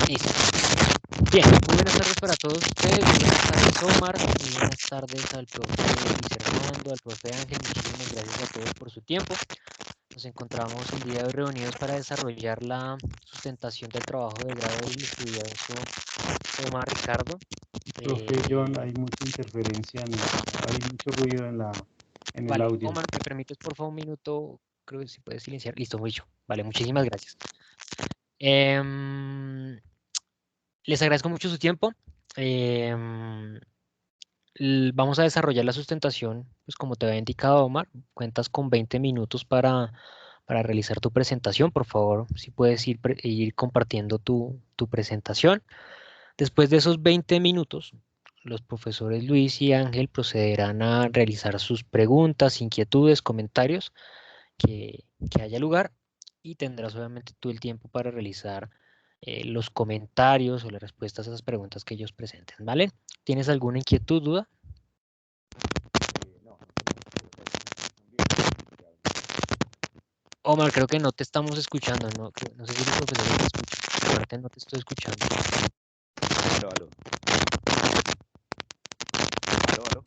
Listo. Bien, muy buenas tardes para todos ustedes. Buenas tardes, Omar. Muy buenas tardes al profe Luis Hernando, al profe Ángel. Muchísimas gracias a todos por su tiempo. Nos encontramos el día de hoy reunidos para desarrollar la sustentación del trabajo de grado del estudioso Omar Ricardo. Profe John, hay mucha interferencia, hay mucho ruido en el Vale, audio. Omar, ¿me permites por favor un minuto? Creo que si puedes silenciar. Listo, mucho. Vale, muchísimas gracias. Les agradezco mucho su tiempo. Vamos a desarrollar la sustentación, pues como te había indicado Omar, cuentas con 20 minutos para realizar tu presentación. Por favor, si puedes ir compartiendo tu presentación. Después de esos 20 minutos, los profesores Luis y Ángel procederán a realizar sus preguntas, inquietudes, comentarios que haya lugar y tendrás obviamente tú el tiempo para realizar los comentarios o las respuestas a esas preguntas que ellos presenten, ¿vale? ¿Tienes alguna inquietud, duda? Omar, creo que no te estamos escuchando, no sé si el profesor te escucha. Aparte no te estoy escuchando. Aló, aló. Aló, aló.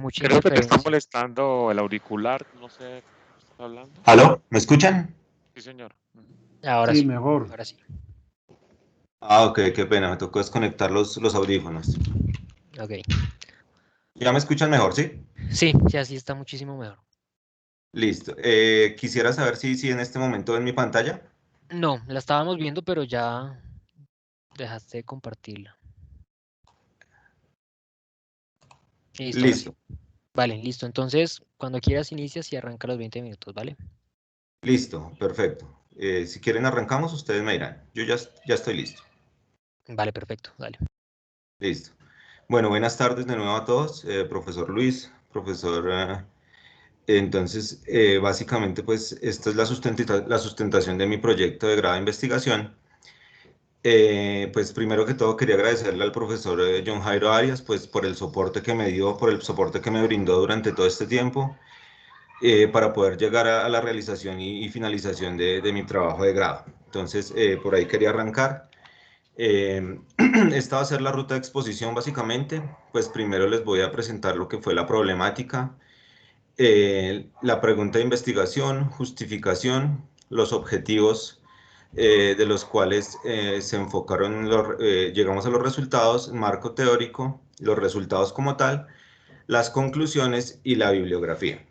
Mucha Creo que te está interferencia. molestando el auricular, no sé qué estás hablando. ¿Aló? ¿Me escuchan? Sí, señor. Ahora Sí, sí, mejor. ahora sí. Ah, ok, qué pena, me tocó desconectar los audífonos. Ok. ¿Ya me escuchan mejor, sí? Sí, así está muchísimo mejor. Listo. Quisiera saber si en este momento en mi pantalla. No, la estábamos viendo, pero ya dejaste de compartirla. Listo, ahora sí. Listo, Vale, listo. Entonces, cuando quieras inicias y arranca los 20 minutos, ¿vale? listo, perfecto. Si quieren arrancamos, ustedes me dirán. Yo ya estoy listo. Vale, perfecto, dale. Listo. Bueno, buenas tardes de nuevo a todos. Profesor Luis, profesor... entonces, básicamente, pues, esta es la sustentación de mi proyecto de grado de investigación. Pues primero que todo quería agradecerle al profesor John Jairo Arias pues por el soporte que me dio, por el soporte que me brindó durante todo este tiempo para poder llegar a la realización y finalización de mi trabajo de grado. Entonces por ahí quería arrancar. Esta va a ser la ruta de exposición básicamente. Pues primero les voy a presentar lo que fue la problemática, la pregunta de investigación, justificación, los objetivos de los cuales se enfocaron, llegamos a los resultados, marco teórico, los resultados como tal, las conclusiones y la bibliografía.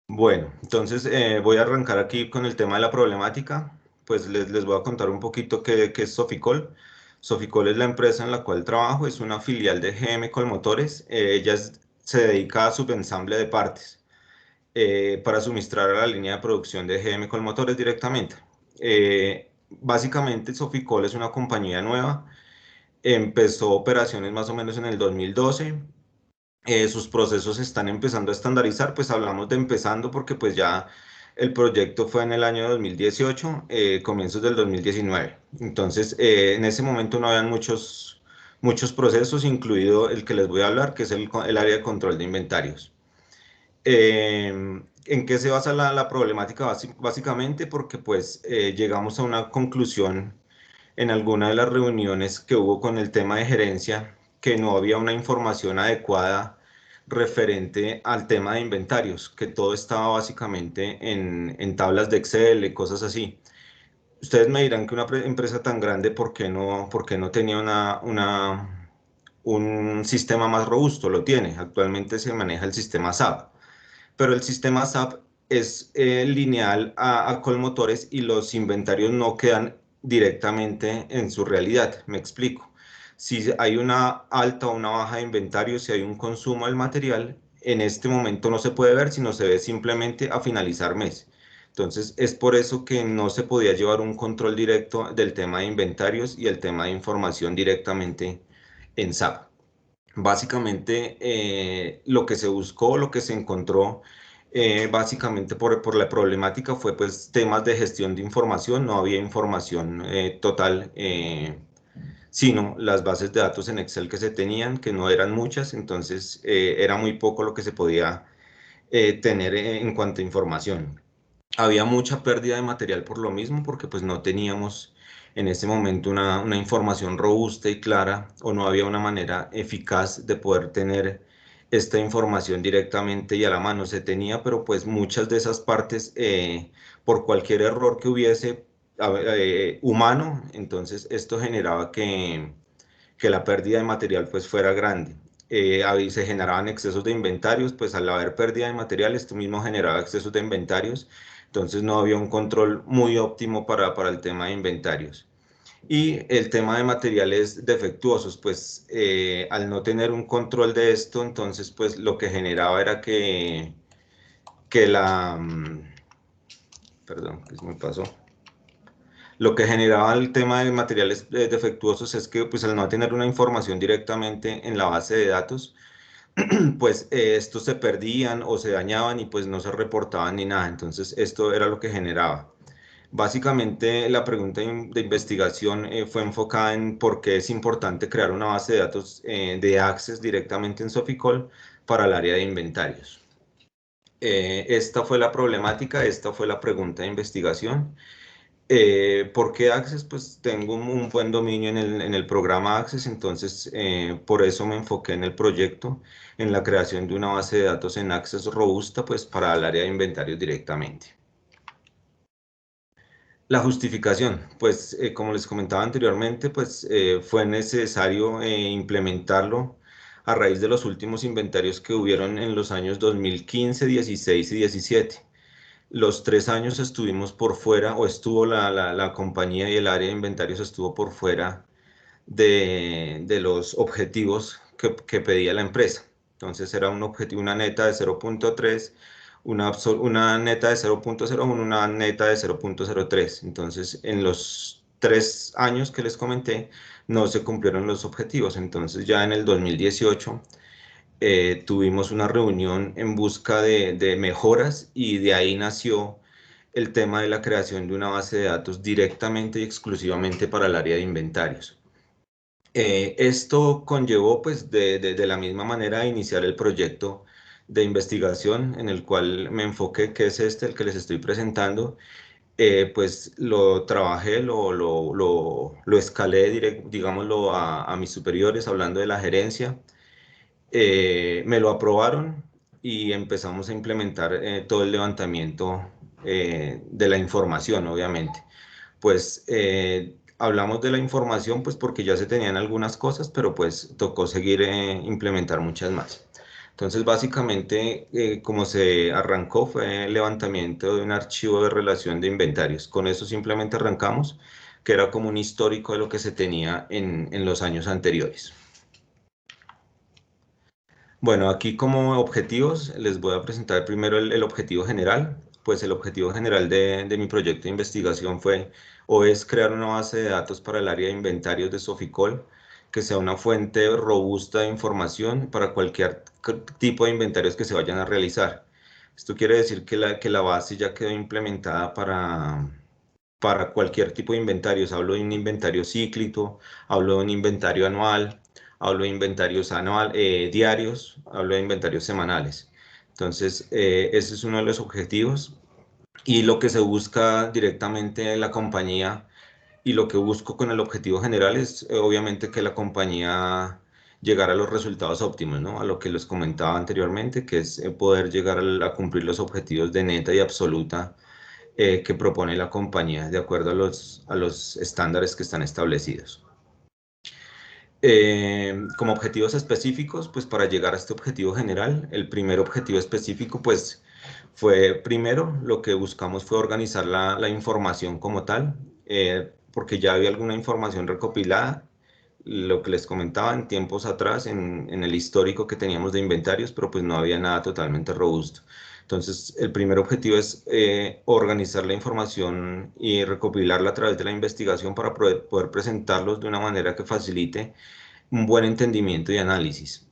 Bueno, entonces voy a arrancar aquí con el tema de la problemática. Pues les voy a contar un poquito qué es Soficol. Soficol es la empresa en la cual trabajo, es una filial de GM Colmotores. Se dedica a subensamble de partes para suministrar a la línea de producción de GM Colmotores directamente. Básicamente, Soficol es una compañía nueva. Empezó operaciones más o menos en el 2012. Sus procesos están empezando a estandarizar, pues hablamos de empezando porque pues ya el proyecto fue en el año 2018, comienzos del 2019. Entonces, en ese momento no habían muchos procesos, incluido el que les voy a hablar, que es el área de control de inventarios. ¿En qué se basa la problemática? Básicamente porque pues llegamos a una conclusión en alguna de las reuniones que hubo con el tema de gerencia, que no había una información adecuada referente al tema de inventarios, que todo estaba básicamente en tablas de Excel y cosas así. Ustedes me dirán que una empresa tan grande, por qué no tenía un sistema más robusto? Lo tiene. Actualmente se maneja el sistema SAP, pero el sistema SAP es lineal a Colmotores y los inventarios no quedan directamente en su realidad. Me explico. Si hay una alta o una baja de inventario, si hay un consumo del material, en este momento no se puede ver, sino se ve simplemente a finalizar mes. Entonces, es por eso que no se podía llevar un control directo del tema de inventarios y el tema de información directamente en SAP. Básicamente, lo que se buscó, lo que se encontró, básicamente por la problemática fue pues temas de gestión de información. No había información total, sino las bases de datos en Excel que se tenían, que no eran muchas. Entonces era muy poco lo que se podía tener en cuanto a información. Había mucha pérdida de material por lo mismo, porque pues no teníamos en ese momento una información robusta y clara, o no había una manera eficaz de poder tener esta información directamente y a la mano. Se tenía, pero pues muchas de esas partes, por cualquier error que hubiese humano, entonces esto generaba que la pérdida de material pues fuera grande. Se generaban excesos de inventarios, pues al haber pérdida de material, esto mismo generaba excesos de inventarios, entonces no había un control muy óptimo para el tema de inventarios. Y el tema de materiales defectuosos, pues al no tener un control de esto, entonces pues lo que generaba era que perdón, que se me pasó. Lo que generaba el tema de materiales defectuosos es que pues al no tener una información directamente en la base de datos, pues estos se perdían o se dañaban y pues no se reportaban ni nada. Entonces esto era lo que generaba. Básicamente la pregunta de investigación fue enfocada en por qué es importante crear una base de datos de Access directamente en Soficol para el área de inventarios. Esta fue la problemática, esta fue la pregunta de investigación. ¿Por qué Access? Pues tengo un buen dominio en el programa Access, entonces por eso me enfoqué en el proyecto, en la creación de una base de datos en Access robusta, pues para el área de inventarios directamente. La justificación, pues como les comentaba anteriormente, pues fue necesario implementarlo a raíz de los últimos inventarios que hubieron en los años 2015, 16 y 17. Los 3 años estuvimos por fuera, o estuvo la compañía y el área de inventarios estuvo por fuera de los objetivos que pedía la empresa. Entonces era un objetivo, una neta de 0.3, una neta de 0.01, una neta de 0.03. Entonces en los 3 años que les comenté no se cumplieron los objetivos. Entonces ya en el 2018 tuvimos una reunión en busca de mejoras y de ahí nació el tema de la creación de una base de datos directamente y exclusivamente para el área de inventarios. Esto conllevó pues de la misma manera a iniciar el proyecto de investigación en el cual me enfoqué, que es el que les estoy presentando. Pues lo trabajé, lo escalé, digámoslo, a mis superiores, hablando de la gerencia. Me lo aprobaron y empezamos a implementar todo el levantamiento de la información, obviamente. Pues hablamos de la información pues porque ya se tenían algunas cosas, pero pues tocó seguir implementar muchas más. Entonces básicamente como se arrancó fue el levantamiento de un archivo de relación de inventarios. Con eso simplemente arrancamos, que era como un histórico de lo que se tenía en los años anteriores. Bueno, aquí como objetivos les voy a presentar primero el objetivo general. Pues el objetivo general de mi proyecto de investigación fue o es crear una base de datos para el área de inventarios de Soficol, que sea una fuente robusta de información para cualquier tipo de inventarios que se vayan a realizar. Esto quiere decir que la base ya quedó implementada para cualquier tipo de inventarios. Hablo de un inventario cíclico, hablo de un inventario anual, hablo de inventarios diarios, hablo de inventarios semanales. Entonces, ese es uno de los objetivos y lo que se busca directamente en la compañía y lo que busco con el objetivo general es obviamente que la compañía llegara a los resultados óptimos, ¿no? A lo que les comentaba anteriormente, que es poder llegar a cumplir los objetivos de neta y absoluta que propone la compañía de acuerdo a los estándares que están establecidos. Como objetivos específicos, pues para llegar a este objetivo general, el primer objetivo específico, pues fue primero lo que buscamos fue organizar la información como tal, porque ya había alguna información recopilada, lo que les comentaba en tiempos atrás, en el histórico que teníamos de inventarios, pero pues no había nada totalmente robusto. Entonces, el primer objetivo es organizar la información y recopilarla a través de la investigación para poder presentarlos de una manera que facilite un buen entendimiento y análisis.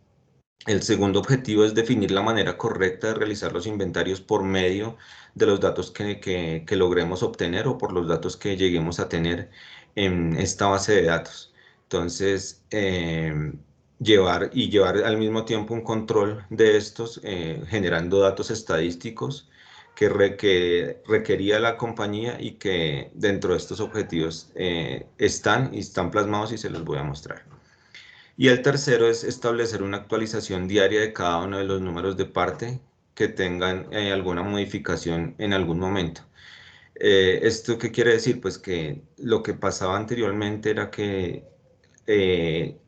El segundo objetivo es definir la manera correcta de realizar los inventarios por medio de los datos que logremos obtener o por los datos que lleguemos a tener en esta base de datos. Entonces, llevar al mismo tiempo un control de estos, generando datos estadísticos que requería la compañía y que dentro de estos objetivos están plasmados y se los voy a mostrar. Y el tercero es establecer una actualización diaria de cada uno de los números de parte que tengan alguna modificación en algún momento. ¿Esto qué quiere decir? Pues que lo que pasaba anteriormente era que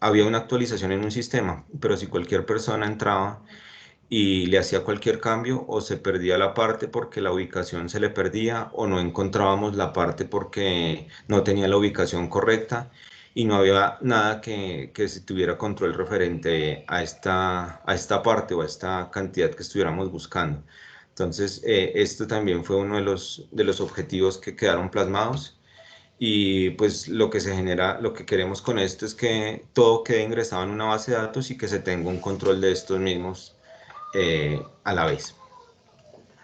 había una actualización en un sistema, pero si cualquier persona entraba y le hacía cualquier cambio, o se perdía la parte porque la ubicación se le perdía, o no encontrábamos la parte porque no tenía la ubicación correcta y no había nada que se tuviera control referente a esta parte o a esta cantidad que estuviéramos buscando. Entonces, esto también fue uno de los objetivos que quedaron plasmados. Y pues lo que se genera, lo que queremos con esto es que todo quede ingresado en una base de datos y que se tenga un control de estos mismos a la vez.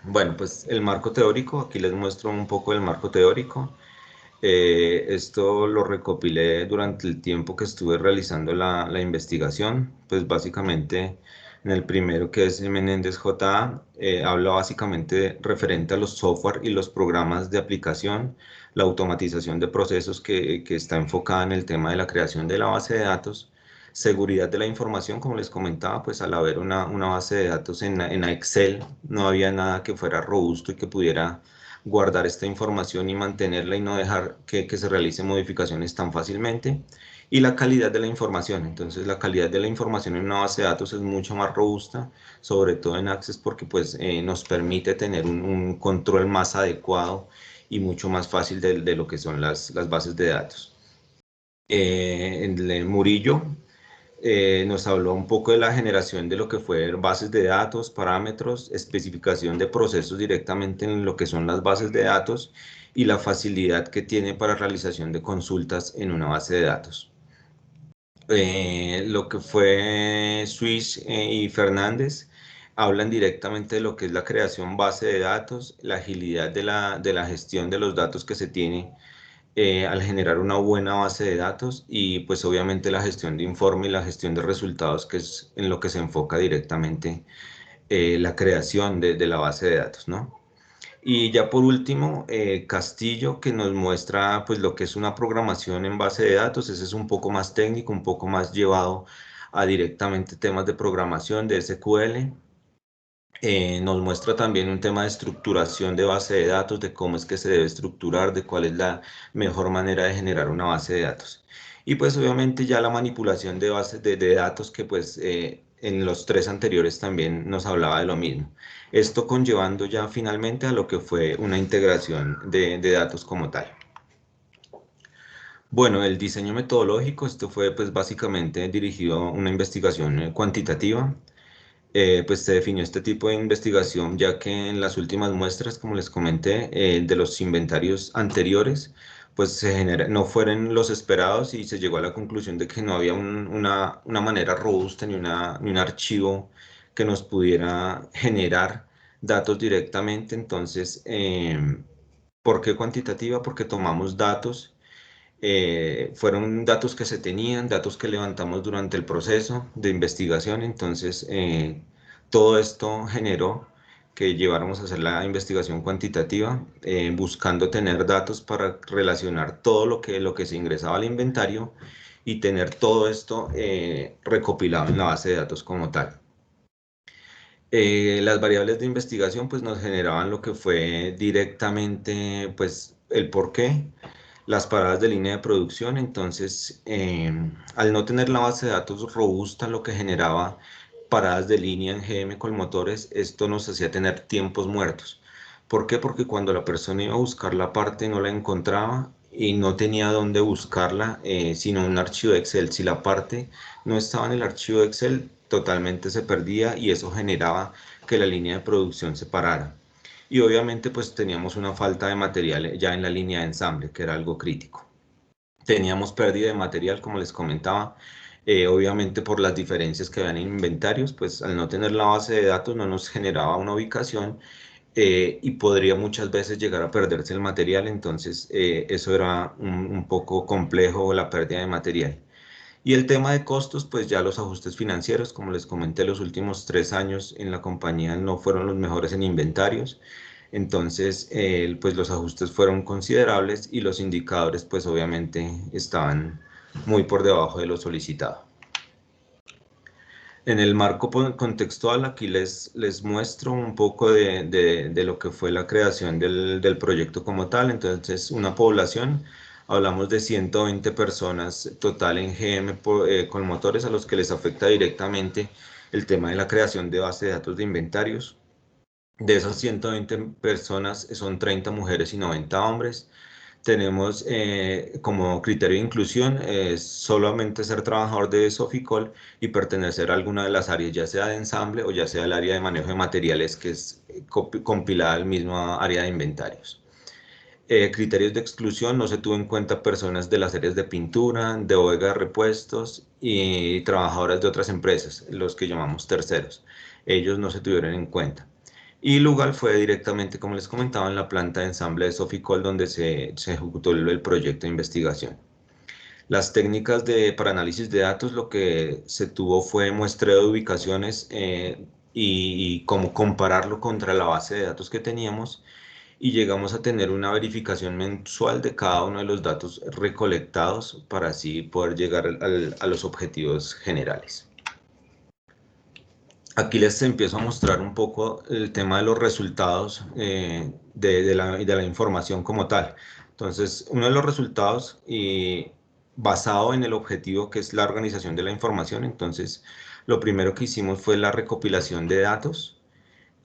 Bueno, pues el marco teórico, aquí les muestro un poco el marco teórico. Esto lo recopilé durante el tiempo que estuve realizando la investigación. Pues básicamente en el primero, que es Menéndez J.A., habla básicamente referente a los software y los programas de aplicación, la automatización de procesos que está enfocada en el tema de la creación de la base de datos, seguridad de la información, como les comentaba, pues al haber una base de datos en Excel, no había nada que fuera robusto y que pudiera guardar esta información y mantenerla y no dejar que se realicen modificaciones tan fácilmente. Y la calidad de la información. Entonces, la calidad de la información en una base de datos es mucho más robusta, sobre todo en Access, porque pues, nos permite tener un control más adecuado y mucho más fácil de lo que son las bases de datos. En Murillo nos habló un poco de la generación de lo que fue bases de datos, parámetros, especificación de procesos directamente en lo que son las bases de datos y la facilidad que tiene para realización de consultas en una base de datos. Lo que fue Swiss y Fernández hablan directamente de lo que es la creación base de datos, la agilidad de la gestión de los datos que se tiene al generar una buena base de datos y pues obviamente la gestión de informe y la gestión de resultados, que es en lo que se enfoca directamente la creación de la base de datos, ¿no? Y ya por último, Castillo, que nos muestra pues lo que es una programación en base de datos. Ese es un poco más técnico, un poco más llevado a directamente temas de programación de SQL. Nos muestra también un tema de estructuración de base de datos, de cómo es que se debe estructurar, de cuál es la mejor manera de generar una base de datos. Y pues obviamente ya la manipulación de bases de datos que pues en los tres anteriores también nos hablaba de lo mismo. Esto conllevando ya finalmente a lo que fue una integración de datos como tal. Bueno, el diseño metodológico, esto fue pues básicamente dirigido a una investigación cuantitativa. Pues se definió este tipo de investigación ya que en las últimas muestras, como les comenté, de los inventarios anteriores, pues no fueron los esperados y se llegó a la conclusión de que no había una manera robusta ni un archivo que nos pudiera generar datos directamente. Entonces, ¿por qué cuantitativa? Porque tomamos datos. Fueron datos que se tenían, datos que levantamos durante el proceso de investigación. Entonces todo esto generó que lleváramos a hacer la investigación cuantitativa, buscando tener datos para relacionar todo lo que se ingresaba al inventario y tener todo esto recopilado en la base de datos como tal. Las variables de investigación pues nos generaban lo que fue directamente pues el porqué, las paradas de línea de producción. Entonces, al no tener la base de datos robusta, lo que generaba paradas de línea en GM con motores, esto nos hacía tener tiempos muertos. ¿Por qué? Porque cuando la persona iba a buscar la parte no la encontraba y no tenía dónde buscarla, sino un archivo de Excel. Si la parte no estaba en el archivo de Excel, totalmente se perdía y eso generaba que la línea de producción se parara. Y obviamente pues teníamos una falta de material ya en la línea de ensamble, que era algo crítico. Teníamos pérdida de material, como les comentaba, obviamente por las diferencias que habían en inventarios, pues al no tener la base de datos no nos generaba una ubicación y podría muchas veces llegar a perderse el material. Entonces eso era un poco complejo, la pérdida de material. Y el tema de costos, pues ya los ajustes financieros, como les comenté, los últimos 3 años en la compañía no fueron los mejores en inventarios. Entonces, pues los ajustes fueron considerables y los indicadores, pues obviamente estaban muy por debajo de lo solicitado. En el marco contextual, aquí les muestro un poco de lo que fue la creación del proyecto como tal. Entonces, una población, hablamos de 120 personas total en GM con motores a los que les afecta directamente el tema de la creación de base de datos de inventarios. De esas 120 personas son 30 mujeres y 90 hombres. Tenemos como criterio de inclusión solamente ser trabajador de Soficol y pertenecer a alguna de las áreas, ya sea de ensamble o ya sea el área de manejo de materiales, que es compilada al mismo área de inventarios. Criterios de exclusión: no se tuvo en cuenta personas de las áreas de pintura, de bodega de repuestos y trabajadoras de otras empresas, los que llamamos terceros. Ellos no se tuvieron en cuenta. Y Lugal fue directamente, como les comentaba, en la planta de ensamble de Soficol, donde se ejecutó el proyecto de investigación. Las técnicas para análisis de datos, lo que se tuvo fue muestreo de ubicaciones y cómo compararlo contra la base de datos que teníamos, y llegamos a tener una verificación mensual de cada uno de los datos recolectados para así poder llegar a los objetivos generales. Aquí les empiezo a mostrar un poco el tema de los resultados de la información como tal. Entonces, uno de los resultados basado en el objetivo, que es la organización de la información. Entonces, lo primero que hicimos fue la recopilación de datos.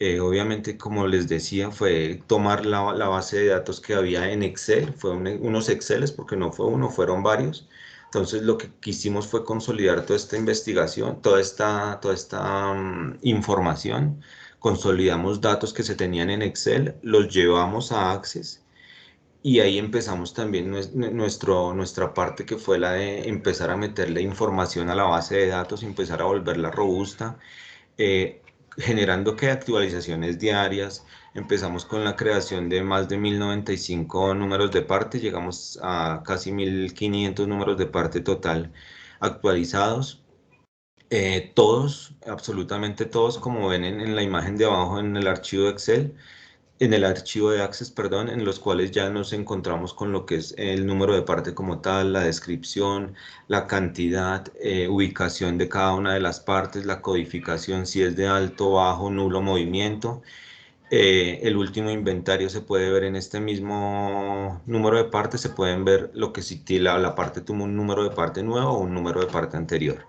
Obviamente, como les decía, fue tomar la base de datos que había en Excel. Fue unos Exceles, porque no fue uno, fueron varios. Entonces, lo que quisimos fue consolidar toda esta investigación, toda esta información. Consolidamos datos que se tenían en Excel, los llevamos a Access, y ahí empezamos también nuestra parte, que fue la de empezar a meterle información a la base de datos y empezar a volverla robusta, generando actualizaciones diarias. Empezamos con la creación de más de 1095 números de parte, llegamos a casi 1500 números de parte total actualizados. Todos, absolutamente todos, como ven en la imagen de abajo, en el archivo de Excel, en el archivo de Access, perdón, en los cuales ya nos encontramos con lo que es el número de parte como tal, la descripción, la cantidad, ubicación de cada una de las partes, la codificación, si es de alto, bajo, nulo movimiento. El último inventario se puede ver en este mismo número de partes. Se pueden ver lo que si la parte tuvo un número de parte nuevo o un número de parte anterior.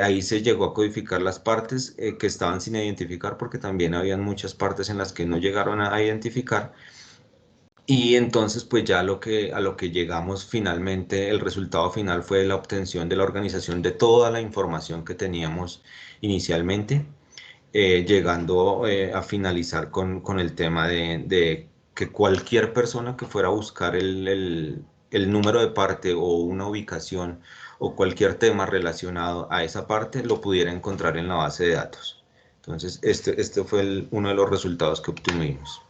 Ahí se llegó a codificar las partes que estaban sin identificar, porque también habían muchas partes en las que no llegaron a identificar. Y entonces, pues ya a lo que llegamos finalmente, el resultado final fue la obtención de la organización de toda la información que teníamos inicialmente, llegando a finalizar con el tema de que cualquier persona que fuera a buscar el número de parte o una ubicación o cualquier tema relacionado a esa parte lo pudiera encontrar en la base de datos. Entonces, este fue uno de los resultados que obtuvimos.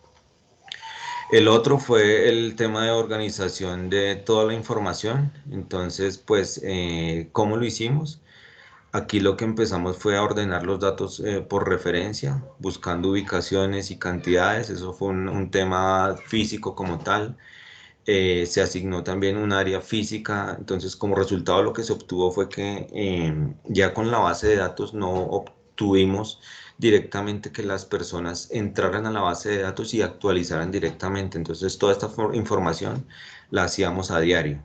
El otro fue el tema de organización de toda la información. Entonces, pues, ¿cómo lo hicimos? Aquí lo que empezamos fue a ordenar los datos por referencia, buscando ubicaciones y cantidades. Eso fue un tema físico como tal. Se asignó también un área física. Entonces, como resultado, lo que se obtuvo fue que ya con la base de datos no obtuvimos directamente que las personas entraran a la base de datos y actualizaran directamente. Entonces, toda esta información la hacíamos a diario.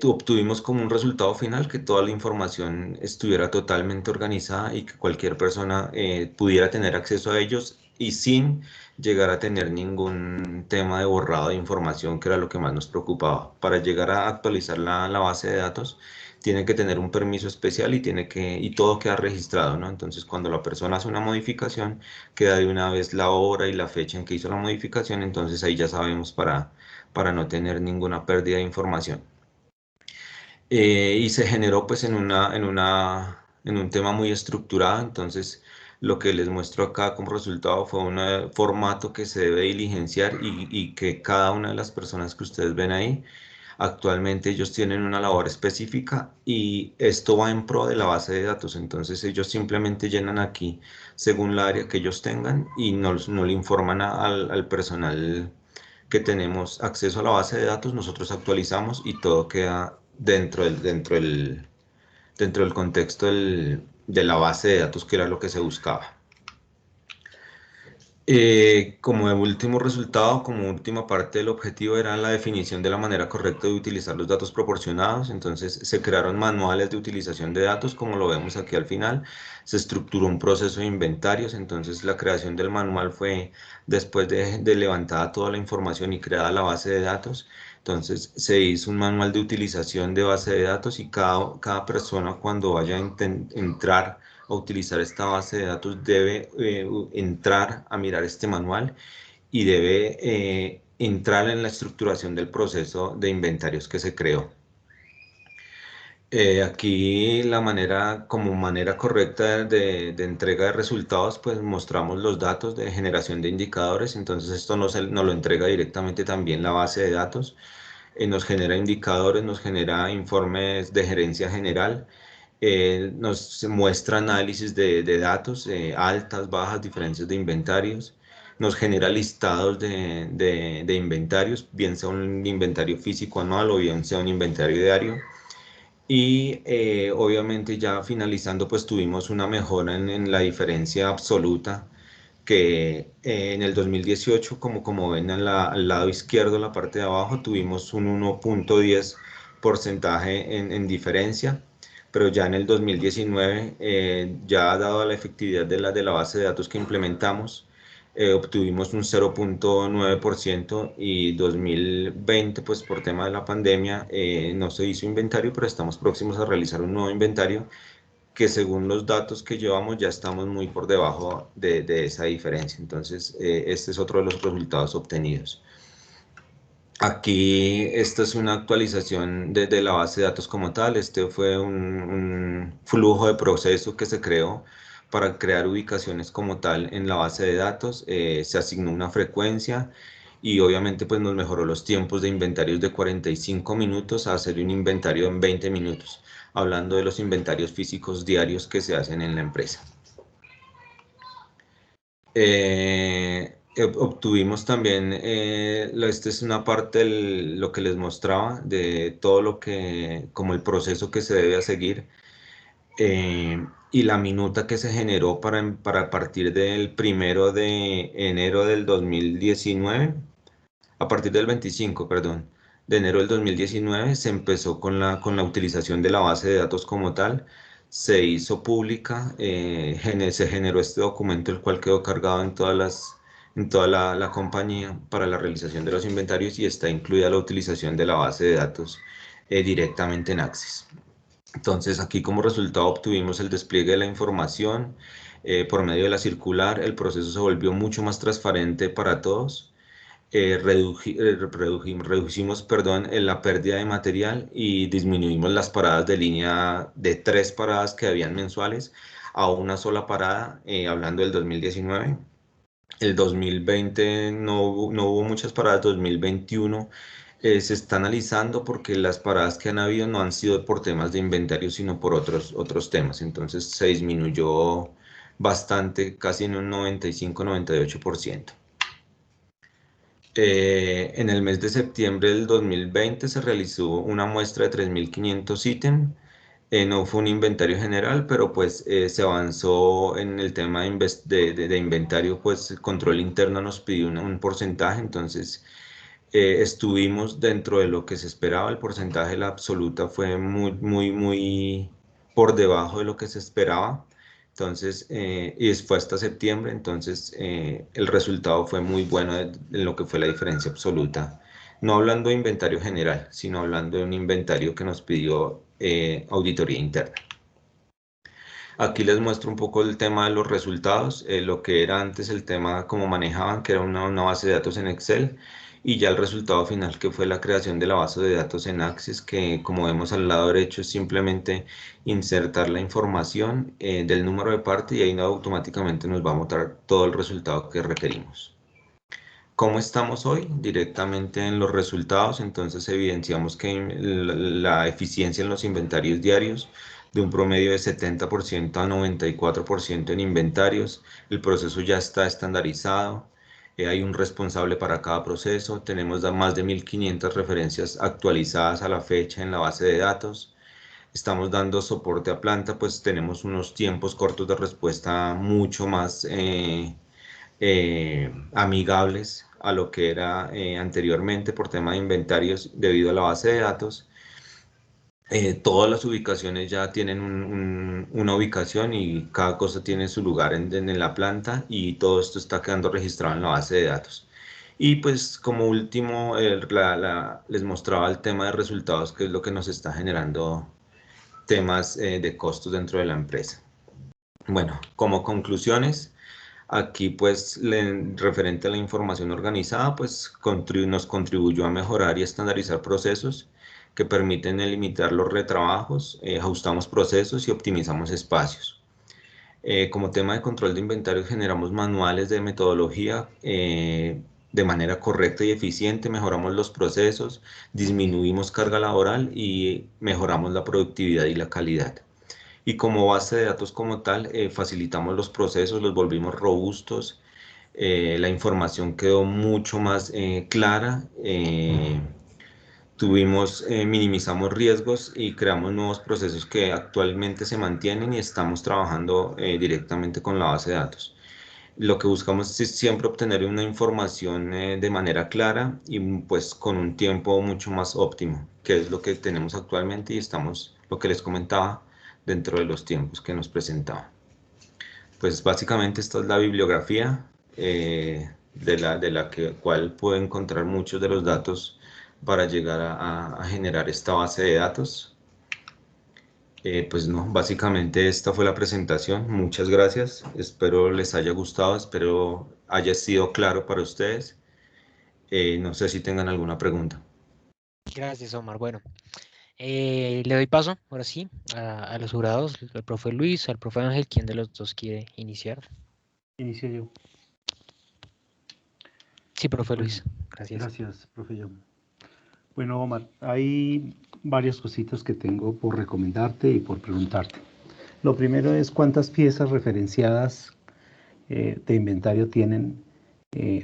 Obtuvimos como un resultado final que toda la información estuviera totalmente organizada y que cualquier persona pudiera tener acceso a ellos y sin llegar a tener ningún tema de borrado de información, que era lo que más nos preocupaba. Para llegar a actualizar la base de datos, tiene que tener un permiso especial y todo queda registrado, ¿no? Entonces, cuando la persona hace una modificación, queda de una vez la hora y la fecha en que hizo la modificación. Entonces, ahí ya sabemos para no tener ninguna pérdida de información. Y se generó pues en un tema muy estructurado. Entonces, lo que les muestro acá como resultado fue un formato que se debe diligenciar y que cada una de las personas que ustedes ven ahí Actualmente ellos tienen una labor específica y esto va en pro de la base de datos. Entonces ellos simplemente llenan aquí según la área que ellos tengan y no le informan al personal que tenemos acceso a la base de datos. Nosotros actualizamos y todo queda dentro del contexto de la base de datos, que era lo que se buscaba. Como último resultado, como última parte del objetivo, era la definición de la manera correcta de utilizar los datos proporcionados. Entonces se crearon manuales de utilización de datos, como lo vemos aquí al final. Se estructuró un proceso de inventarios. Entonces la creación del manual fue después de levantada toda la información y creada la base de datos. Entonces se hizo un manual de utilización de base de datos y cada persona, cuando vaya a entrar a utilizar esta base de datos, debe entrar a mirar este manual y debe entrar en la estructuración del proceso de inventarios que se creó. Aquí como manera correcta de entrega de resultados, pues mostramos los datos de generación de indicadores. Entonces esto nos lo entrega directamente también la base de datos. Nos genera indicadores, nos genera informes de gerencia general. Nos muestra análisis de datos, altas, bajas, diferencias de inventarios. Nos genera listados de inventarios, bien sea un inventario físico anual o bien sea un inventario diario. Y obviamente ya finalizando, pues tuvimos una mejora en la diferencia absoluta, que en el 2018, como ven al lado izquierdo, la parte de abajo, tuvimos un 1.10 porcentaje en diferencia, pero ya en el 2019, ya dado la efectividad de la base de datos que implementamos, obtuvimos un 0.9%, y 2020, pues por tema de la pandemia, no se hizo inventario, pero estamos próximos a realizar un nuevo inventario que, según los datos que llevamos, ya estamos muy por debajo de esa diferencia. Entonces, este es otro de los resultados obtenidos. Aquí, esta es una actualización de la base de datos como tal. Este fue un flujo de proceso que se creó para crear ubicaciones como tal en la base de datos. Se asignó una frecuencia y obviamente pues nos mejoró los tiempos de inventarios de 45 minutos a hacer un inventario en 20 minutos, hablando de los inventarios físicos diarios que se hacen en la empresa. Obtuvimos también, esta es una parte de lo que les mostraba, de todo como el proceso que se debe seguir, y la minuta que se generó para partir del 1 de enero del 2019, a partir del 25, perdón, de enero del 2019, se empezó con la utilización de la base de datos como tal. Se hizo pública, se generó este documento, el cual quedó cargado en toda la compañía para la realización de los inventarios, y está incluida la utilización de la base de datos directamente en Access. Entonces, aquí como resultado obtuvimos el despliegue de la información por medio de la circular. El proceso se volvió mucho más transparente para todos. Reducimos la pérdida de material y disminuimos las paradas de línea de 3 paradas que habían mensuales a una sola parada, hablando del 2019. El 2020 no hubo muchas paradas. 2021 se está analizando, porque las paradas que han habido no han sido por temas de inventario, sino por otros temas. Entonces se disminuyó bastante, casi en un 95-98%. En el mes de septiembre del 2020 se realizó una muestra de 3.500 ítems. No fue un inventario general, pero pues se avanzó en el tema de inventario. Pues control interno nos pidió un porcentaje. Entonces estuvimos dentro de lo que se esperaba. El porcentaje de la absoluta fue muy por debajo de lo que se esperaba. Entonces, y fue hasta septiembre. Entonces, el resultado fue muy bueno en lo que fue la diferencia absoluta. No hablando de inventario general, sino hablando de un inventario que nos pidió auditoría interna. Aquí les muestro un poco el tema de los resultados, lo que era antes el tema, cómo manejaban, que era una base de datos en Excel, y ya el resultado final, que fue la creación de la base de datos en Access, que, como vemos al lado derecho, es simplemente insertar la información del número de parte, y ahí automáticamente nos va a mostrar todo el resultado que requerimos. ¿Cómo estamos hoy? Directamente en los resultados, entonces evidenciamos que la eficiencia en los inventarios diarios de un promedio de 70% a 94% en inventarios, el proceso ya está estandarizado, hay un responsable para cada proceso, tenemos más de 1500 referencias actualizadas a la fecha en la base de datos, estamos dando soporte a planta, pues tenemos unos tiempos cortos de respuesta mucho más amigables a lo que era anteriormente por tema de inventarios debido a la base de datos. Todas las ubicaciones ya tienen una ubicación y cada cosa tiene su lugar en la planta y todo esto está quedando registrado en la base de datos. Y pues como último les mostraba el tema de resultados, que es lo que nos está generando temas de costos dentro de la empresa. Bueno, como conclusiones, aquí pues referente a la información organizada, pues nos contribuyó a mejorar y estandarizar procesos que permiten limitar los retrabajos, ajustamos procesos y optimizamos espacios. Como tema de control de inventarios generamos manuales de metodología de manera correcta y eficiente, mejoramos los procesos, disminuimos carga laboral y mejoramos la productividad y la calidad. Y como base de datos como tal, facilitamos los procesos, los volvimos robustos, la información quedó mucho más clara, minimizamos riesgos y creamos nuevos procesos que actualmente se mantienen y estamos trabajando directamente con la base de datos. Lo que buscamos es siempre obtener una información de manera clara y pues con un tiempo mucho más óptimo, que es lo que tenemos actualmente y estamos, lo que les comentaba, dentro de los tiempos que nos presentaban. Pues básicamente esta es la bibliografía de la cual puedo encontrar muchos de los datos para llegar a generar esta base de datos. Pues no, básicamente esta fue la presentación. Muchas gracias. Espero les haya gustado, espero haya sido claro para ustedes. No sé si tengan alguna pregunta. Gracias, Omar. Bueno, le doy paso, ahora sí, a los jurados, al profe Luis, al profe Ángel. ¿Quién de los dos quiere iniciar? Inicio yo. Sí, profe Bueno, Luis, gracias. gracias, profe John. Bueno, Omar, hay varias cositas que tengo por recomendarte y por preguntarte. Lo primero es cuántas piezas referenciadas de inventario tienen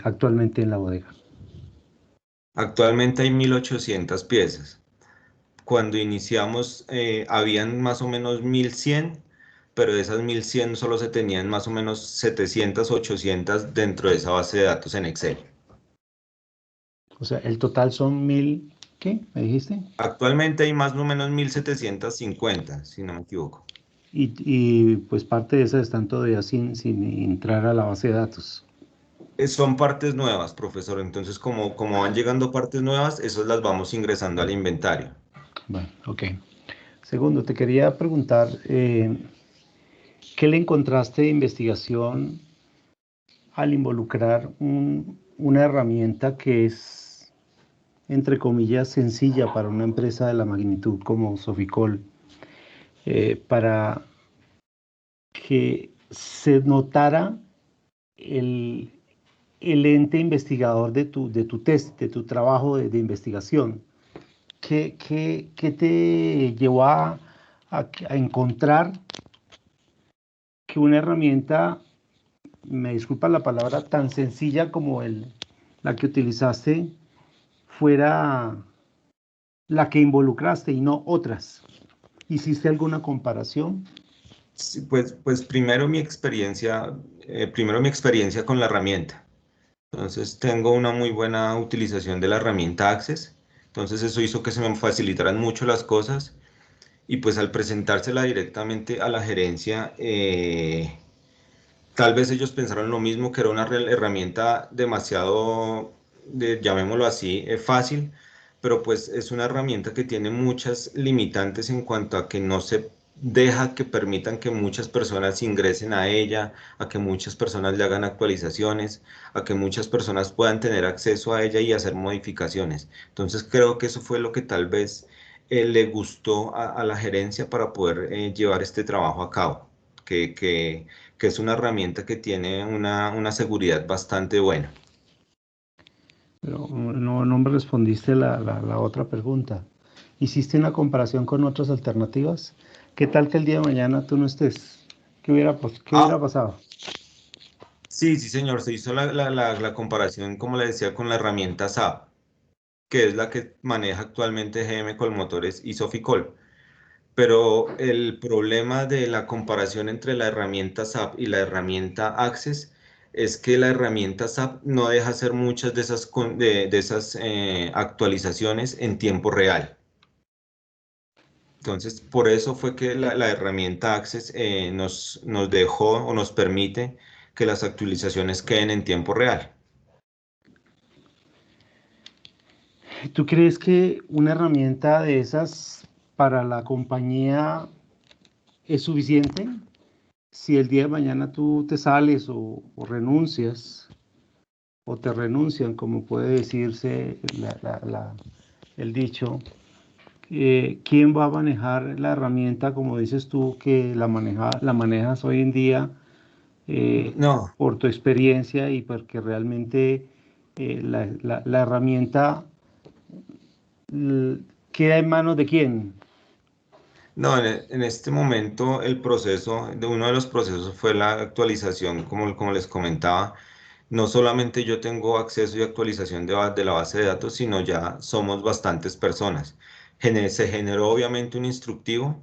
actualmente en la bodega. Actualmente hay 1800 piezas. Cuando iniciamos habían más o menos 1100, pero de esas 1100 solo se tenían más o menos 700, 800 dentro de esa base de datos en Excel. O sea, el total son 1000, ¿qué? ¿Me dijiste? Actualmente hay más o menos 1750, si no me equivoco. Y pues parte de esas están todavía sin entrar a la base de datos. Son partes nuevas, profesor. Entonces, como van llegando partes nuevas, esas las vamos ingresando al inventario. Bueno, ok. Segundo, te quería preguntar, ¿qué le encontraste de investigación al involucrar una herramienta que es, entre comillas, sencilla para una empresa de la magnitud como Soficol, para que se notara el ente investigador de tu test, de tu trabajo de investigación? ¿Qué te llevó a encontrar que una herramienta, me disculpa la palabra, tan sencilla como la que utilizaste, fuera la que involucraste y no otras? ¿Hiciste alguna comparación? Sí, pues primero mi experiencia con la herramienta. Entonces, tengo una muy buena utilización de la herramienta Access. Entonces, eso hizo que se me facilitaran mucho las cosas. Y pues al presentársela directamente a la gerencia, tal vez ellos pensaron lo mismo, que era una herramienta demasiado, llamémoslo así, fácil, pero pues es una herramienta que tiene muchas limitantes en cuanto a que no se deja que permitan que muchas personas ingresen a ella, a que muchas personas le hagan actualizaciones, a que muchas personas puedan tener acceso a ella y hacer modificaciones. Entonces creo que eso fue lo que tal vez le gustó a la gerencia para poder llevar este trabajo a cabo, que es una herramienta que tiene una seguridad bastante buena. no me respondiste la otra pregunta. ¿Hiciste una comparación con otras alternativas? ¿Qué tal que el día de mañana tú no estés? ¿Qué hubiera Ah, pasado? sí, sí, señor, se hizo la comparación, como le decía, con la herramienta SAP, que es la que maneja actualmente GM Colmotores y Soficol. Pero el problema de la comparación entre la herramienta SAP y la herramienta Access es que la herramienta SAP no deja hacer muchas de esas, de esas actualizaciones en tiempo real. Entonces, por eso fue que la herramienta Access nos dejó o nos permite que las actualizaciones queden en tiempo real. ¿Tú crees que una herramienta de esas para la compañía es suficiente? Si el día de mañana tú te sales o renuncias, o te renuncian, como puede decirse el dicho, ¿quién va a manejar la herramienta, como dices tú, que la manejas hoy en día No, por tu experiencia y porque realmente la herramienta queda en manos de quién? no, en este momento el proceso, de uno de los procesos fue la actualización, como les comentaba. No solamente yo tengo acceso y actualización de la base de datos, sino ya somos bastantes personas. Se generó obviamente un instructivo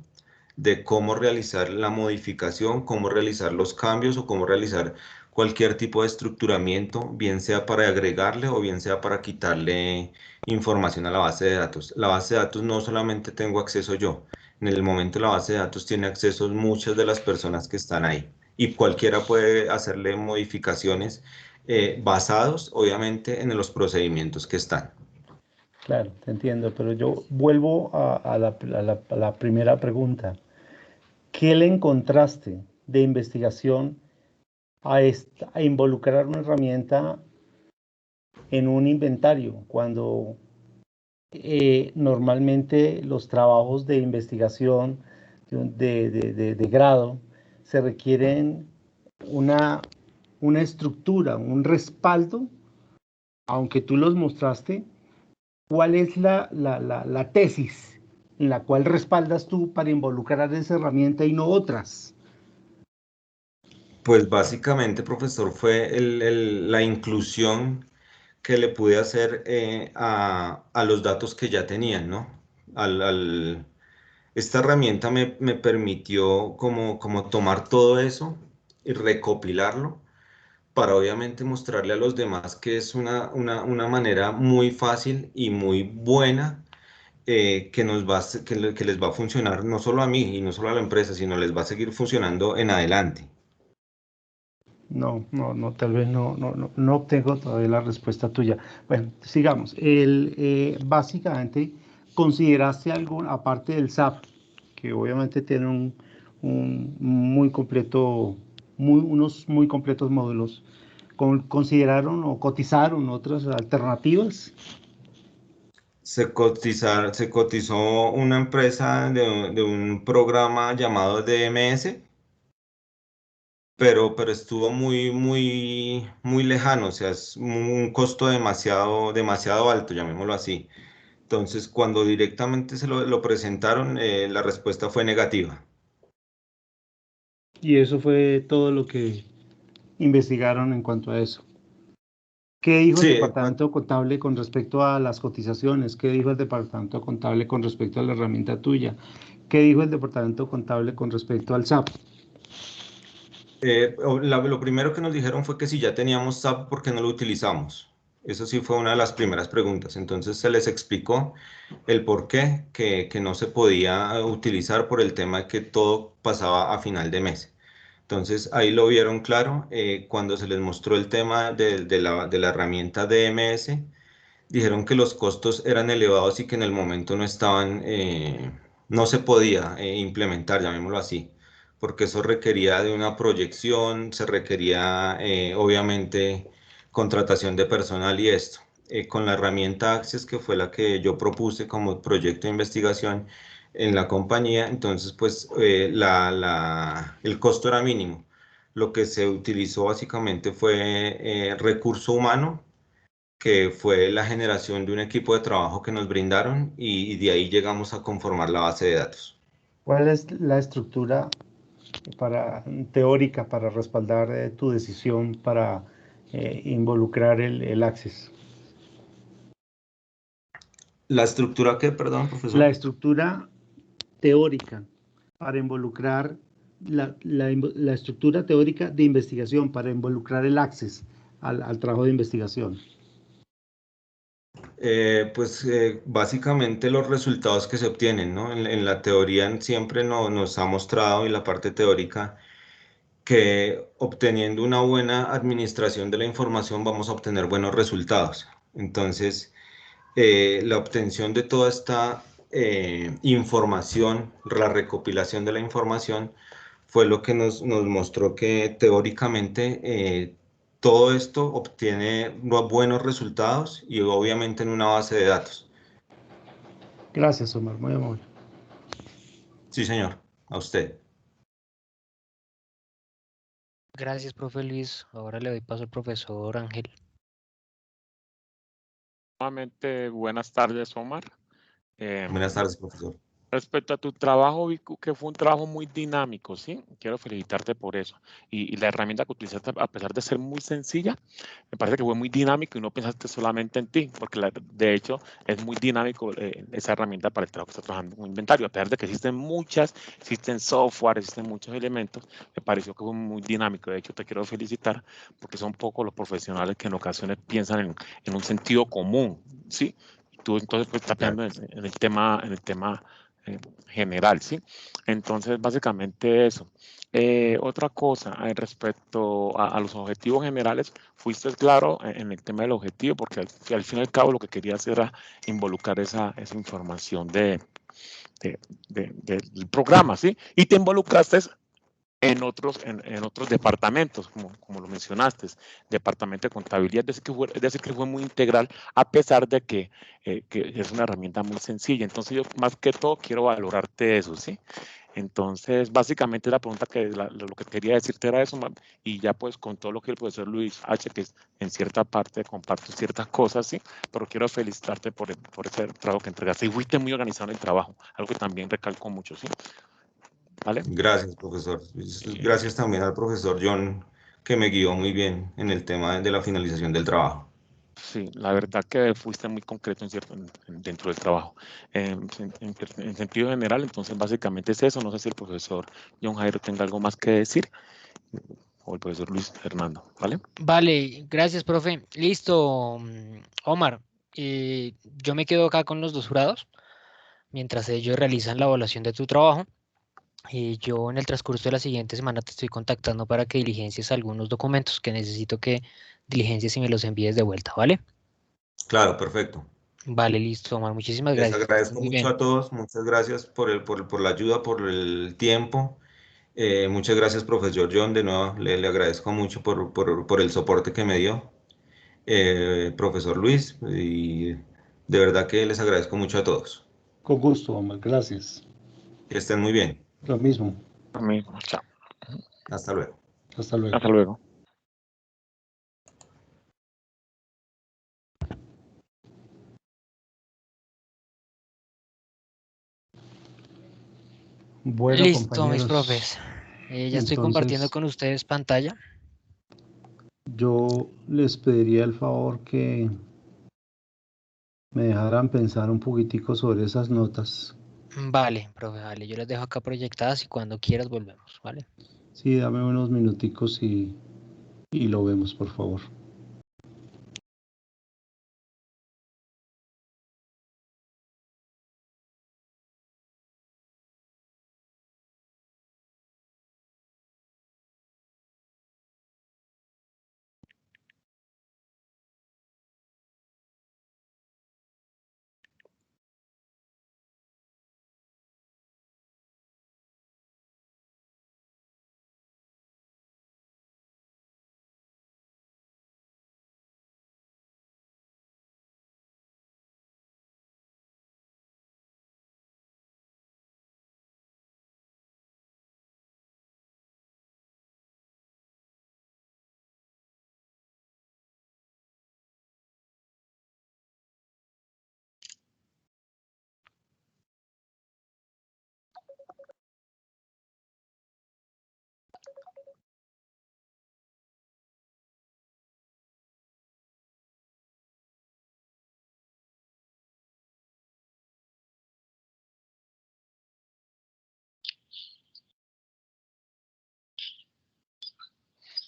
de cómo realizar la modificación, cómo realizar los cambios o cómo realizar cualquier tipo de estructuramiento, bien sea para agregarle o bien sea para quitarle información a la base de datos. La base de datos no solamente tengo acceso yo, en el momento la base de datos tiene acceso muchas de las personas que están ahí y cualquiera puede hacerle modificaciones basados obviamente en los procedimientos que están. Claro, te entiendo, pero yo vuelvo a la primera pregunta. ¿Qué le encontraste de investigación a involucrar una herramienta en un inventario cuando normalmente los trabajos de investigación de grado se requieren una, una estructura, un respaldo, aunque tú los mostraste? ¿Cuál es la tesis en la cual respaldas tú para involucrar esa herramienta y no otras? Pues básicamente, profesor, fue la inclusión que le pude hacer a los datos que ya tenían, ¿no? Esta herramienta me permitió como tomar todo eso y recopilarlo para obviamente mostrarle a los demás que es una manera muy fácil y muy buena que que les va a funcionar no solo a mí y no solo a la empresa, sino les va a seguir funcionando en adelante. No, tal vez no obtengo todavía la respuesta tuya. Bueno, sigamos. Básicamente, ¿consideraste algo, aparte del SAP, que obviamente tiene un muy completo, unos muy completos módulos, consideraron o cotizaron otras alternativas? Se cotizó una empresa de un programa llamado DMS, pero estuvo muy lejano, o sea, es un costo demasiado alto, llamémoslo así. Entonces, cuando directamente lo presentaron, la respuesta fue negativa. Y eso fue todo lo que investigaron en cuanto a eso. ¿Qué dijo el Sí, departamento contable con respecto a las cotizaciones? ¿Qué dijo el departamento contable con respecto a la herramienta tuya? ¿Qué dijo el departamento contable con respecto al SAP? lo primero que nos dijeron fue que si ya teníamos SAP, ¿por qué no lo utilizamos? Eso sí fue una de las primeras preguntas. Entonces se les explicó el por qué que no se podía utilizar por el tema de que todo pasaba a final de mes. Entonces ahí lo vieron claro. Cuando se les mostró el tema de la herramienta DMS, dijeron que los costos eran elevados y que en el momento no estaban, no se podía implementar, llamémoslo así, porque eso requería de una proyección, se requería obviamente contratación de personal y esto. Con la herramienta Access, que fue la que yo propuse como proyecto de investigación en la compañía, entonces pues el costo era mínimo. Lo que se utilizó básicamente fue recurso humano que fue la generación de un equipo de trabajo que nos brindaron y de ahí llegamos a conformar la base de datos. ¿Cuál es la estructura teórica para respaldar tu decisión para involucrar el Access? ¿La estructura qué, perdón, La profesor? estructura teórica para involucrar la estructura teórica de investigación para involucrar el Access al trabajo de investigación. Básicamente los resultados que se obtienen, ¿no? En la teoría siempre nos ha mostrado, y la parte teórica, que obteniendo una buena administración de la información vamos a obtener buenos resultados. Entonces, la obtención de toda esta información, la recopilación de la información, fue lo que nos mostró que teóricamente todo esto obtiene buenos resultados y obviamente en una base de datos. Gracias, Omar, muy amable. Sí, señor, a usted. Gracias, profe Luis. Ahora le doy paso al profesor Ángel. Nuevamente, buenas tardes, Omar. Buenas tardes, profesor. Respecto a tu trabajo, vi que fue un trabajo muy dinámico, ¿sí? Quiero felicitarte por eso. Y la herramienta que utilizaste, a pesar de ser muy sencilla, me parece que fue muy dinámico y no pensaste solamente en ti, porque de hecho es muy dinámico esa herramienta para el trabajo que estás trabajando con inventario. A pesar de que existen software, existen muchos elementos, me pareció que fue muy dinámico. De hecho, te quiero felicitar porque son pocos los profesionales que en ocasiones piensan en un sentido común, ¿sí? Tú entonces pues, estás pensando en el tema general, ¿sí? Entonces, básicamente eso. Otra cosa, respecto a los objetivos generales, fuiste claro en el tema del objetivo, porque al fin y al cabo lo que querías era involucrar esa información del programa, ¿sí? Y te involucraste en otros departamentos, como lo mencionaste, departamento de contabilidad, es decir, que fue muy integral, a pesar de que es una herramienta muy sencilla. Entonces, yo más que todo quiero valorarte eso, ¿sí? Entonces, básicamente la pregunta lo que quería decirte era eso, y ya pues con todo lo que el profesor Luis H., que en cierta parte comparto ciertas cosas, ¿sí? Pero quiero felicitarte por ese trabajo que entregaste y fuiste muy organizado en el trabajo, algo que también recalco mucho, ¿sí? ¿Vale? Gracias, profesor. Gracias también al profesor John, que me guió muy bien en el tema de la finalización del trabajo. Sí, la verdad que fuiste muy concreto dentro del trabajo. En sentido general, entonces básicamente es eso. No sé si el profesor John Jairo tenga algo más que decir o el profesor Luis Fernando, ¿vale? Vale, gracias, profe. Listo, Omar. Yo me quedo acá con los dos jurados mientras ellos realizan la evaluación de tu trabajo. Yo en el transcurso de la siguiente semana te estoy contactando para que diligencies algunos documentos que necesito que diligencies y me los envíes de vuelta, ¿vale? Claro, perfecto. Vale, listo, Omar. Muchísimas Les gracias. Que estés agradezco muy mucho bien. a todos. Muchas gracias por la ayuda, por el tiempo. Muchas gracias, profesor John. De nuevo, le agradezco mucho por el soporte que me dio. Profesor Luis, y de verdad que les agradezco mucho a todos. Con gusto, Omar, gracias. Que estén muy bien. Lo mismo. Amén. Chao. Hasta luego. Hasta luego. Hasta luego. Bueno, Listo, mis compañeros, profes. Ya estoy compartiendo entonces con ustedes pantalla. yo les pediría el favor que me dejaran pensar un poquitico sobre esas notas. Vale, profe, vale. Yo las dejo acá proyectadas y cuando quieras volvemos, ¿vale? Sí, dame unos minuticos y lo vemos, por favor.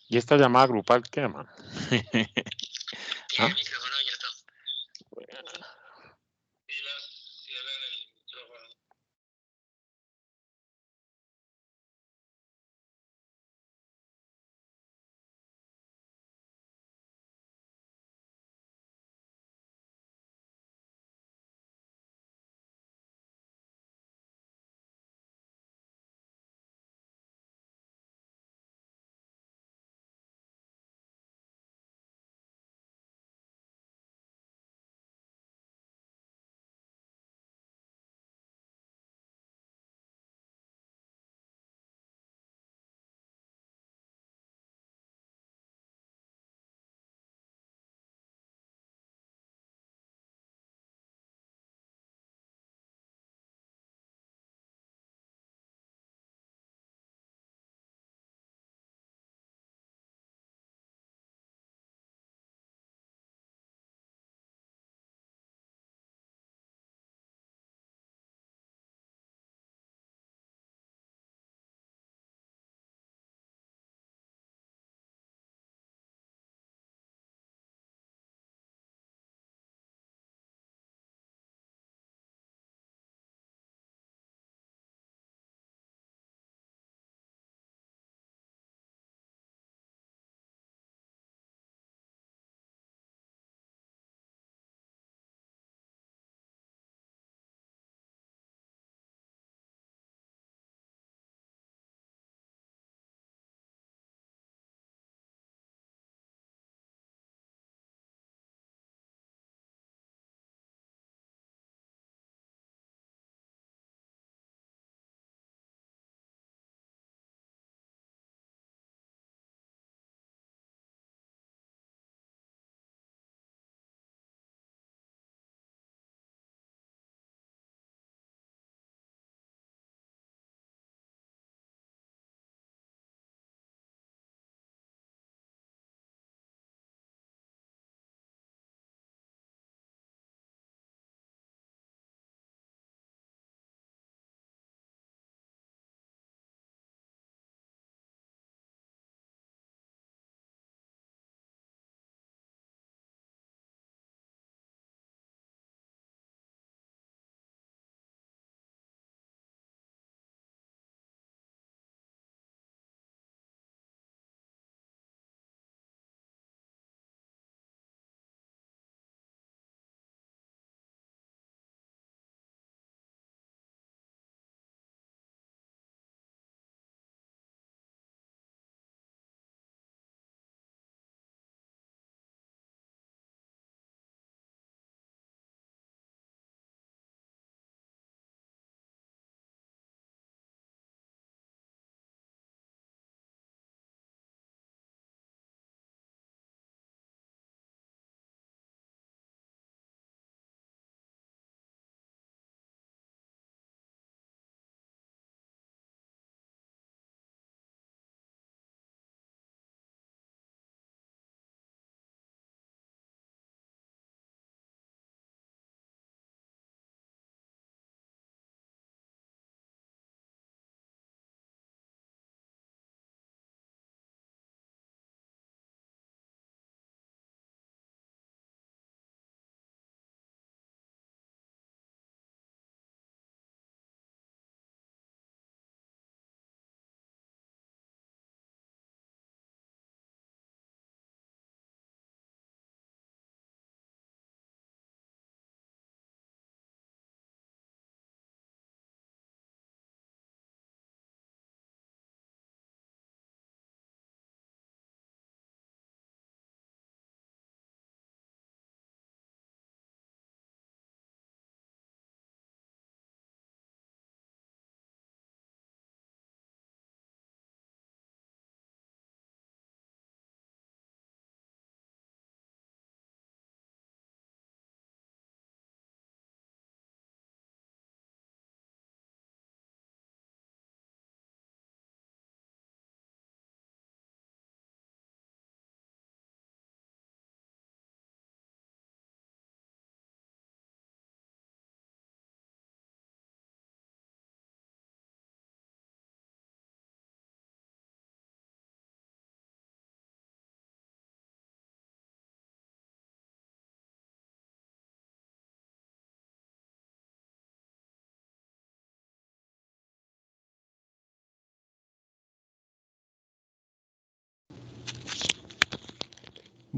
¿Y esta llamada grupal qué, man? ¿Ah?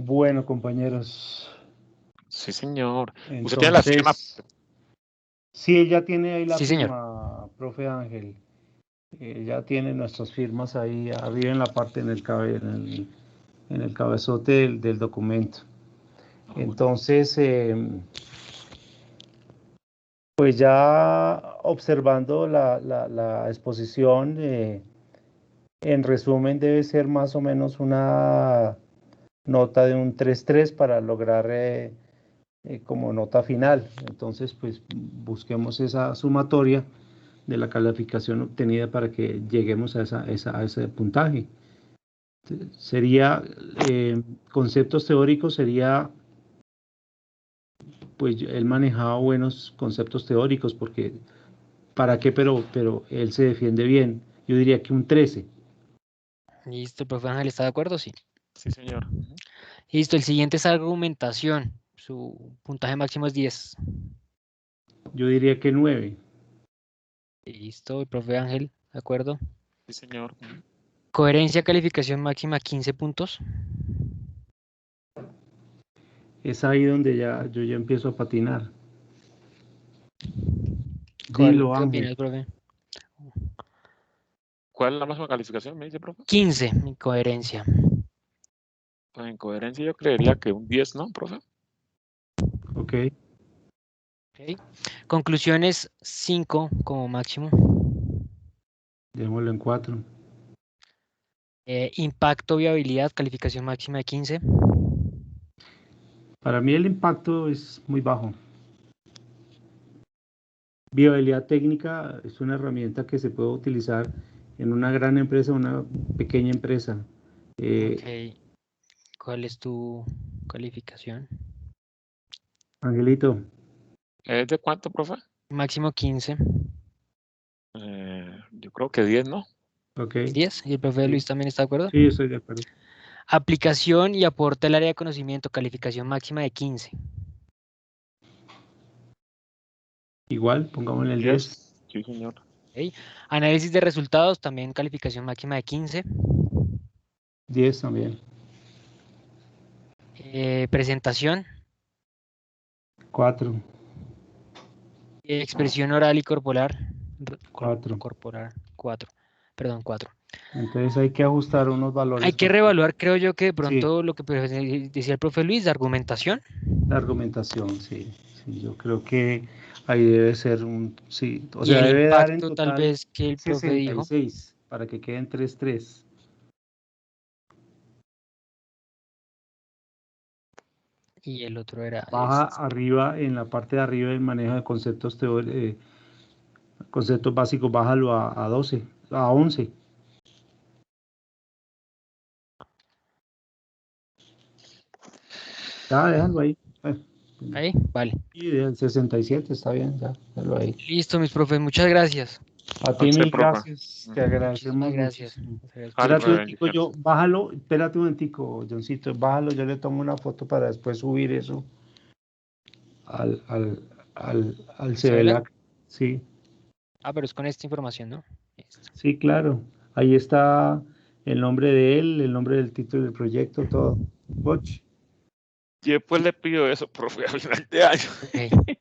Bueno, compañeros, Sí, señor. Usted tiene la firma. entonces, sí, ella tiene ahí la Sí, señor. firma, profe Ángel. Ya tiene nuestras firmas ahí arriba en la parte, en el cabezote del documento. Entonces, pues ya observando la exposición, en resumen debe ser más o menos una nota de un 3.3 para lograr como nota final. Entonces, pues busquemos esa sumatoria de la calificación obtenida para que lleguemos a ese puntaje. Sería, conceptos teóricos sería, pues él manejaba buenos conceptos teóricos, porque, ¿para qué? Pero él se defiende bien. Yo diría que un 13. Listo, el profe Ángel, ¿está de acuerdo? Sí. Sí, señor. Listo, el siguiente es argumentación. Su puntaje máximo es 10. Yo diría que 9. Listo, el profe Ángel, ¿de acuerdo? Sí, señor. Coherencia, calificación máxima 15 puntos. Es ahí donde yo ya empiezo a patinar. ¿Qué Dilo, opinas, Ángel. profe? ¿Cuál es la máxima calificación, me dice, profe? 15, mi coherencia. Pues en coherencia yo creería que un 10, ¿no, profe? Ok. Ok. Conclusiones 5 como máximo. Démoslo en 4. Impacto, viabilidad, calificación máxima de 15. Para mí el impacto es muy bajo. Viabilidad técnica es una herramienta que se puede utilizar en una gran empresa o una pequeña empresa. Ok. ¿Cuál es tu calificación? Angelito, ¿Es de cuánto, profe? Máximo 15. Yo creo que 10, ¿no? ok. 10. ¿Y el profe Sí, Luis también está de acuerdo? sí, estoy de acuerdo. Aplicación y aporte al área de conocimiento, calificación máxima de 15. Igual, pongámosle el 10. 10. Sí, señor. Ok. Análisis de resultados, también calificación máxima de 15. 10 también. Presentación, 4. expresión oral y corporal. 4. Corporal, 4. Perdón, 4. Entonces hay que ajustar unos Hay valores que porque, reevaluar, creo yo, que de sí, pronto lo que decía el profe Luis, de argumentación. la argumentación, sí. Sí, yo creo que ahí debe ser sí, o Y sea, el debe dar en impacto, tal total vez, que el profe dijo. 66 para que queden 3.3. Y el otro era Baja este. arriba, en la parte de arriba del manejo de conceptos conceptos básicos, bájalo a 12, a 11. Ya, déjalo ahí. Ahí, vale. Y el 67 está bien, ya, déjalo ahí. Listo, mis profes, muchas gracias. A A ti usted, mil profe. gracias, te agradecemos Muchísimas gracias. muchísimo. Vale, Espérate un profe, momentico, bendiciones. espérate un momentico, Johncito, bájalo, yo le tomo una foto para después subir eso al, al, al ¿Sevela? CVLAC. Sí, Ah, pero es con esta información, ¿no? Listo. sí, claro. Ahí está el nombre de él, el nombre del título del proyecto, todo. Boch. Y después le pido eso, profe, a final de año. Ok.